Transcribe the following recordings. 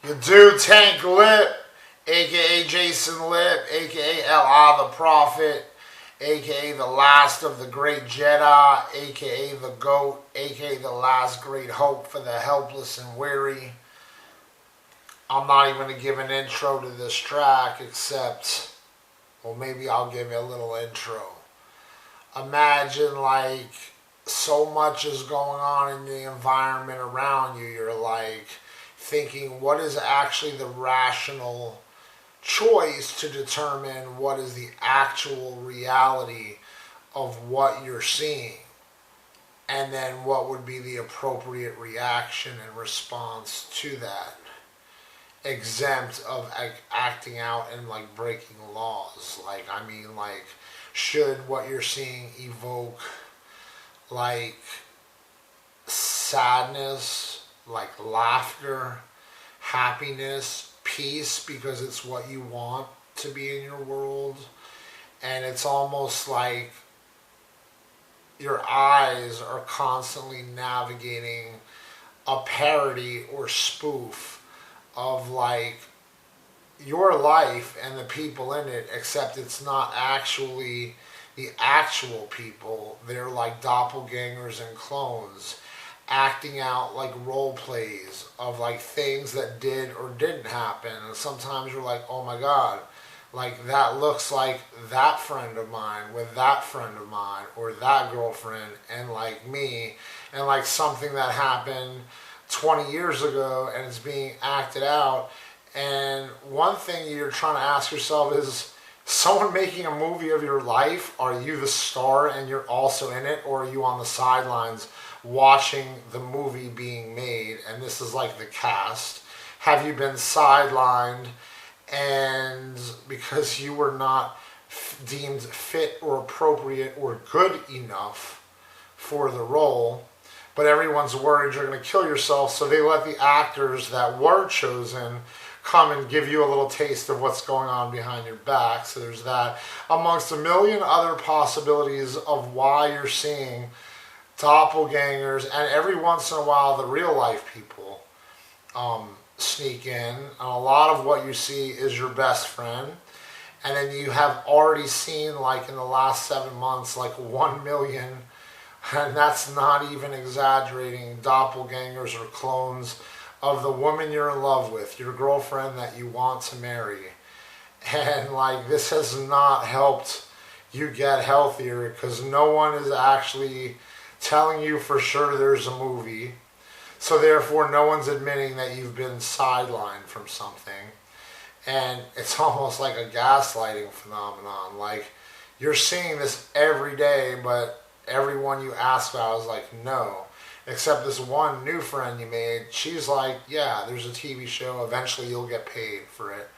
You do Tank Lip, aka Jason Lip, aka Allah the Prophet, aka the last of the great Jedi, aka the GOAT, aka the last great hope for the helpless and weary. I'm not even going to give an intro to this track except, well, maybe I'll give you a little intro. Imagine like so much is going on in the environment around you. You're like thinking, what is actually the rational choice to determine what is the actual reality of what you're seeing? And then what would be the appropriate reaction and response to that? Exempt of acting out and like breaking laws. Like, I mean, like, should what you're seeing evoke like sadness, like laughter, happiness, peace, because it's what you want to be in your world? And it's almost like your eyes are constantly navigating a parody or spoof of like your life and the people in it, except it's not actually the actual people. They're like doppelgangers and clones acting out like role plays of like things that did or didn't happen. And sometimes you're like, oh my God, like that looks like that friend of mine with that friend of mine or that girlfriend and like me, and like something that happened 20 years ago and it's being acted out. And one thing you're trying to ask yourself is, someone making a movie of your life, are you the star and you're also in it, or are you on the sidelines watching the movie being made? And this is like the cast. Have you been sidelined and because you were not deemed fit or appropriate or good enough for the role, but everyone's worried you're going to kill yourself, so they let the actors that were chosen come and give you a little taste of what's going on behind your back? So there's that, amongst a million other possibilities of why you're seeing doppelgangers, and every once in a while the real life people sneak in, and a lot of what you see is your best friend. And then you have already seen, like in the last 7 months, like 1 million, and that's not even exaggerating, doppelgangers or clones of the woman you're in love with, your girlfriend that you want to marry. And like, this has not helped you get healthier, because no one is actually telling you for sure there's a movie. So therefore no one's admitting that you've been sidelined from something. And it's almost like a gaslighting phenomenon. Like, you're seeing this every day, but everyone you ask about is like, no. Except this one new friend you made, she's like, yeah, there's a TV show, eventually you'll get paid for it.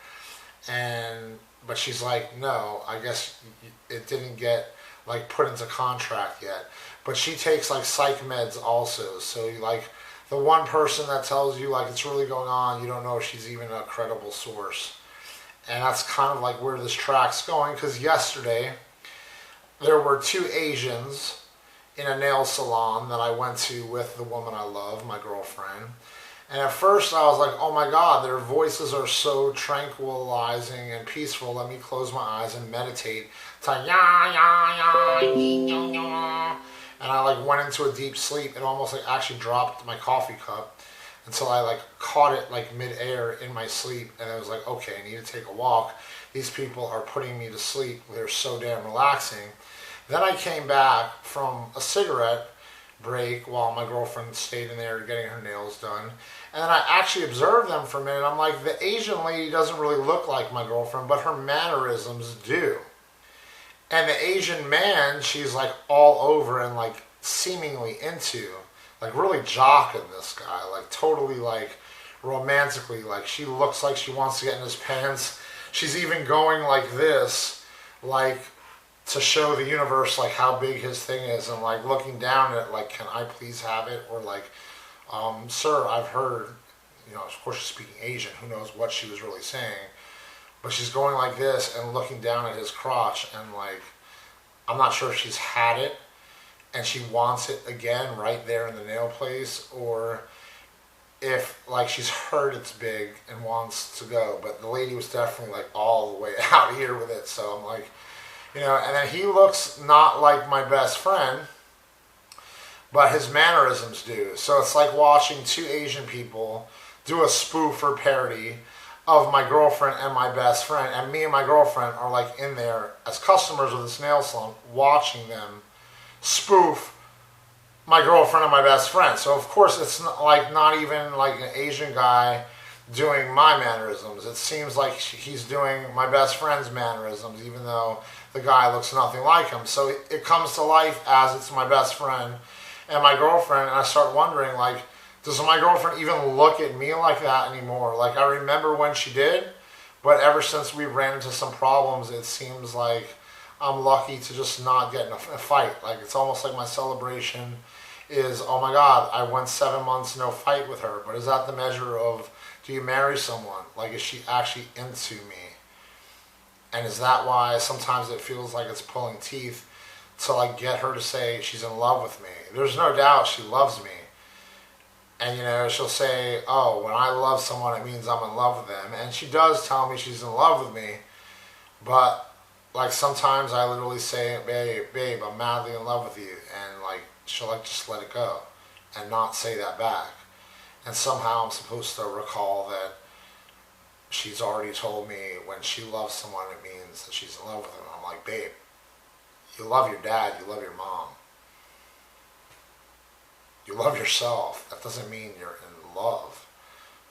But she's like, no, I guess it didn't get like put into contract yet. But she takes like psych meds also, so you like, the one person that tells you like it's really going on, you don't know if she's even a credible source. And that's kind of like where this track's going, because yesterday there were 2 Asians in a nail salon that I went to with the woman I love, my girlfriend. And at first I was like, oh my God, their voices are so tranquilizing and peaceful. Let me close my eyes and meditate. It's like, ya, ya, ya, ya, ya. And I like went into a deep sleep. It almost like actually dropped my coffee cup until I like caught it like midair in my sleep. And I was like, okay, I need to take a walk. These people are putting me to sleep. They're so damn relaxing. Then I came back from a cigarette break while my girlfriend stayed in there getting her nails done. And then I actually observed them for a minute. I'm like, the Asian lady doesn't really look like my girlfriend, but her mannerisms do. And the Asian man, she's like all over and like seemingly into, like really jocking this guy, like totally like romantically, like she looks like she wants to get in his pants. She's even going like this, like to show the universe like how big his thing is, and like looking down at it like, can I please have it? Or like, sir, I've heard, you know, of course she's speaking Asian, who knows what she was really saying, but she's going like this and looking down at his crotch, and like, I'm not sure if she's had it and she wants it again right there in the nail place, or if like she's heard it's big and wants to go, but the lady was definitely like all the way out here with it. So I'm like, and then he looks not like my best friend, but his mannerisms do. So it's like watching two Asian people do a spoof or parody of my girlfriend and my best friend, and me and my girlfriend are like in there as customers of this nail salon watching them spoof my girlfriend and my best friend. So of course it's not even like an Asian guy doing my mannerisms. It seems like he's doing my best friend's mannerisms, even though the guy looks nothing like him. So it comes to life as it's my best friend and my girlfriend, and I start wondering, like, does my girlfriend even look at me like that anymore? Like, I remember when she did, but ever since we ran into some problems, it seems like I'm lucky to just not get in a fight. Like, it's almost like my celebration is, oh my God, I went 7 months no fight with her. But is that the measure of, do you marry someone? Like, is she actually into me? And is that why sometimes it feels like it's pulling teeth to like get her to say she's in love with me? There's no doubt she loves me. And she'll say, oh, when I love someone, it means I'm in love with them. And she does tell me she's in love with me. But like sometimes I literally say, babe, I'm madly in love with you. And like she'll like just let it go and not say that back. And somehow I'm supposed to recall that she's already told me when she loves someone, it means that she's in love with them. I'm like, babe, you love your dad, you love your mom. You love yourself. That doesn't mean you're in love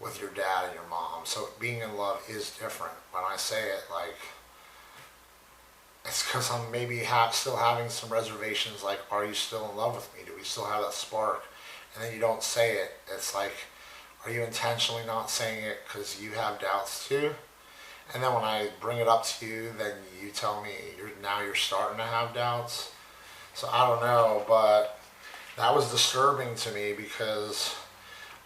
with your dad and your mom. So being in love is different. When I say it, like, it's because I'm maybe still having some reservations, like, are you still in love with me? Do we still have that spark? And then you don't say it. It's like, are you intentionally not saying it because you have doubts too? And then when I bring it up to you, then you tell me you're starting to have doubts. So I don't know, but that was disturbing to me because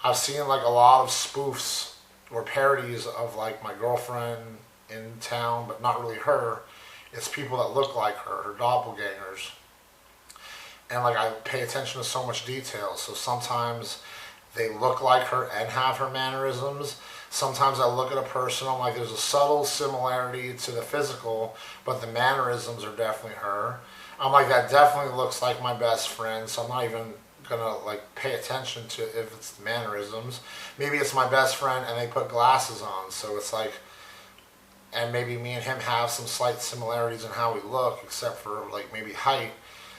I've seen like a lot of spoofs or parodies of like my girlfriend in town, but not really her. It's people that look like her doppelgangers. And like I pay attention to so much detail. So sometimes they look like her and have her mannerisms. Sometimes I look at a person, I'm like, there's a subtle similarity to the physical, but the mannerisms are definitely her. I'm like, that definitely looks like my best friend, so I'm not even gonna like pay attention to if it's the mannerisms. Maybe it's my best friend and they put glasses on, so it's like, and maybe me and him have some slight similarities in how we look, except for like maybe height.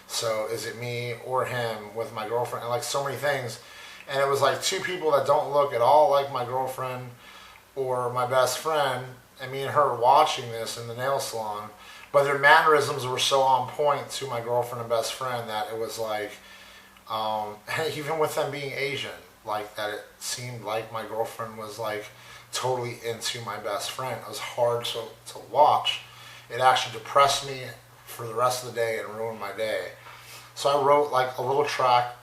So is it me or him with my girlfriend? And like so many things. And it was like two people that don't look at all like my girlfriend or my best friend, and me and her watching this in the nail salon. But their mannerisms were so on point to my girlfriend and best friend that it was like, even with them being Asian, like that it seemed like my girlfriend was like totally into my best friend. It was hard to watch. It actually depressed me for the rest of the day and ruined my day. So I wrote like a little track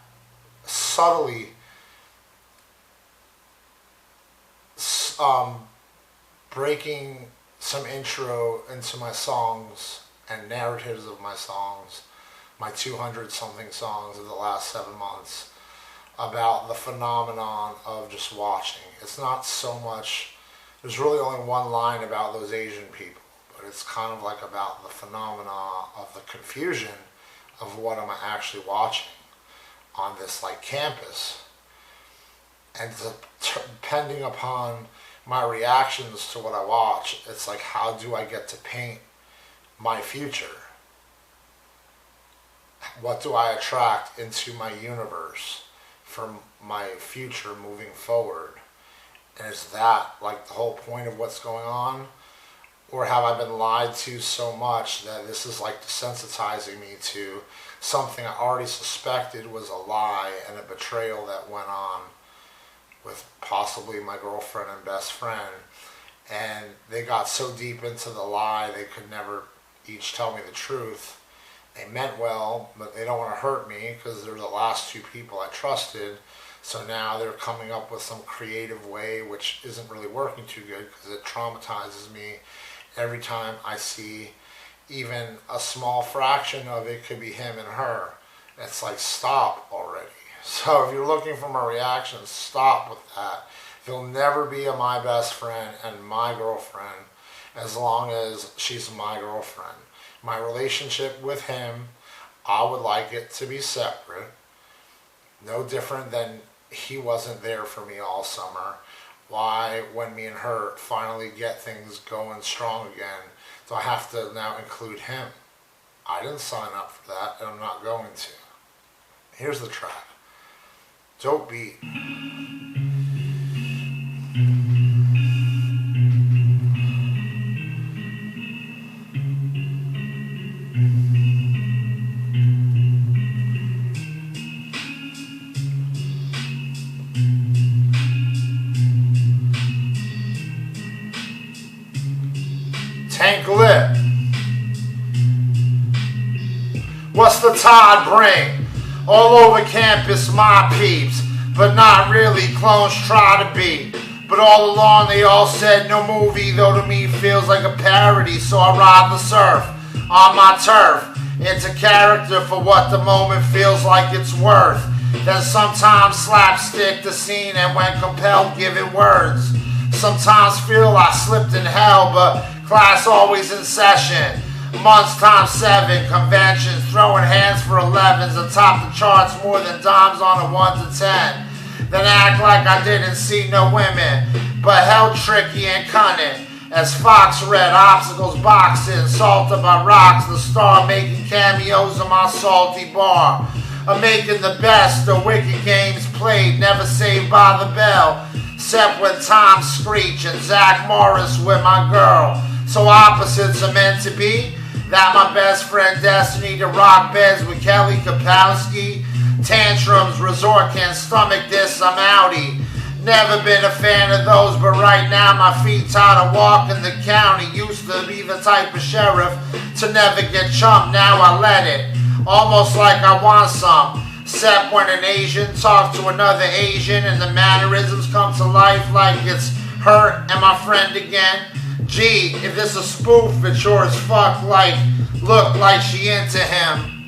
subtly breaking some intro into my songs and narratives of my songs, my 200 something songs of the last 7 months, about the phenomenon of just watching. It's not so much, there's really only one line about those Asian people, but it's kind of like about the phenomena of the confusion of what am I actually watching on this like campus. And depending upon my reactions to what I watch, it's like, how do I get to paint my future? What do I attract into my universe for my future moving forward? And is that like the whole point of what's going on? Or have I been lied to so much that this is like desensitizing me to something I already suspected was a lie and a betrayal that went on with possibly my girlfriend and best friend, and they got so deep into the lie they could never each tell me the truth. They meant well, but they don't want to hurt me because they're the last two people I trusted. So now they're coming up with some creative way which isn't really working too good because it traumatizes me every time I see even a small fraction of it could be him and her. It's like, stop already. So if you're looking for my reaction, stop with that. He'll never be my best friend and my girlfriend as long as she's my girlfriend. My relationship with him, I would like it to be separate. No different than he wasn't there for me all summer. Why, when me and her finally get things going strong again, do I have to now include him? I didn't sign up for that, and I'm not going to. Here's the track. Dope beat. Tank Lip. What's the tide bring? All over campus, my peeps, but not really, clones try to be. But all along they all said no movie, though to me feels like a parody. So I ride the surf on my turf, into character for what the moment feels like it's worth. Then sometimes slapstick the scene and when compelled give it words. Sometimes feel I slipped in hell, but class always in session. Months times 7, conventions, throwing hands for 11s atop the charts more than dimes on a 1 to 10. Then act like I didn't see no women, but held tricky and cunning. As Fox read obstacles boxing, salted by rocks, the star making cameos in my salty bar. I'm making the best of wicked games played, never saved by the bell. Except when Tom Screech and Zach Morris with my girl. So opposites are meant to be. That my best friend Destiny to rock beds with Kelly Kapowski. Tantrums, resort can't stomach this, I'm outie. Never been a fan of those, but right now my feet tired of walking the county. Used to be the type of sheriff to never get chumped, now I let it. Almost like I want some. Except when an Asian talks to another Asian and the mannerisms come to life like it's her and my friend again. Gee, if this a spoof, it sure as fuck like, look like she into him.